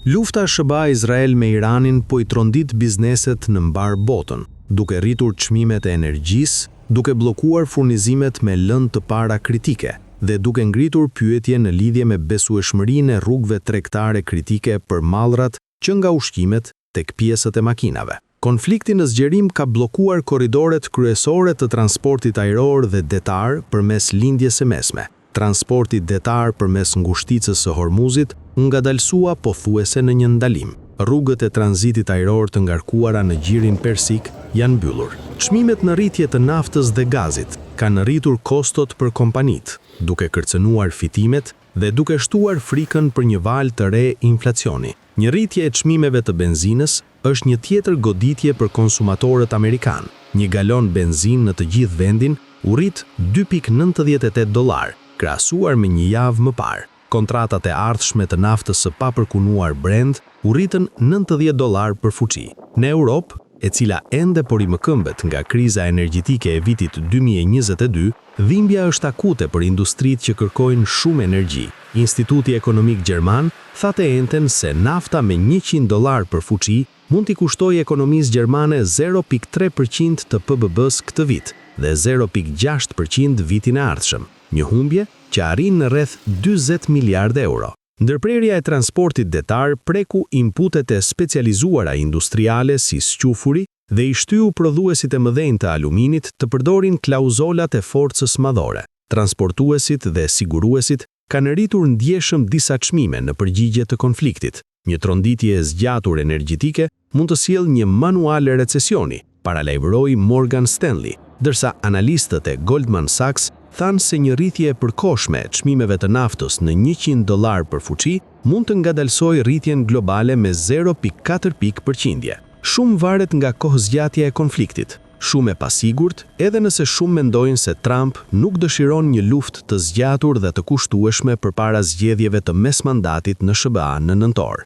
Lufta SBA-Izrael me Iranin po I trondit bizneset në mbar botën, duke rritur çmimet e energjisë, duke bllokuar furnizimet me lëndë të para kritike dhe duke ngritur pyetje në lidhje me besueshmërinë e rrugëve tregtare kritike për mallrat që nga ushqimet tek pjesët e makinave. Konflikti në zgjerim ka bllokuar korridoret kryesore të transportit ajror dhe detar përmes lindjes së mesme. Transporti detar përmes ngushticës së Hormuzit ngadalsua pothuajse në një ndalim. Rrugët e tranzitit ajror të ngarkuara në gjirin persik janë mbyllur. Çmimet në rritje të naftës dhe gazit kanë rritur kostot për kompanitë, duke kërcënuar fitimet dhe duke shtuar frikën për një val të re inflacioni. Një rritje e çmimeve të benzinës është një tjetër goditje për konsumatorët amerikanë. Një galon benzinë në të gjithë vendin u rrit $2.98, krahasuar me një javë më parë. Kontratat e ardhshme të naftës së papërkunuar Brent u rritën $90 për fuqi. Në Europë, e cila ende po rimëkëmbet nga kriza energjetike e vitit 2022, dhimbja është akute për industritë që kërkojnë shumë energji. Instituti Ekonomik Gjerman thate enten se nafta me $100 për fuqi mund t'i kushtoj ekonomisë gjermane 0.3% të PBB-s këtë vit dhe 0.6% vitin e ardhshëm, një humbje që arrin në rreth €40 miliardë. Ndërprerja e transportit detar preku inputet e specializuara industriale si squfuri dhe I shtyu prodhuesit e mëdhenj të aluminit të përdorin klauzolat e forcës madhore. Transportuesit dhe siguruesit kanë rritur ndjeshëm disa çmime në përgjigje të konfliktit. Një tronditje e zgjatur energjetike mund të sjellë një manual recesioni, paralajmëroi Morgan Stanley, ndërsa analistët e Goldman Sachs thanë se një rritje e përkohshme e çmimeve të naftës në $100 për fuqi mund të ngadalsojë rritjen globale me 0.4 pikë përqindje. Shumë varet nga kohëzgjatja e konfliktit. Shumë e pasigurt, edhe nëse shumë mendojnë se Trump nuk dëshiron një luftë të zgjatur dhe të kushtueshme përpara zgjedhjeve të mesmandatit në SBA në nëntor.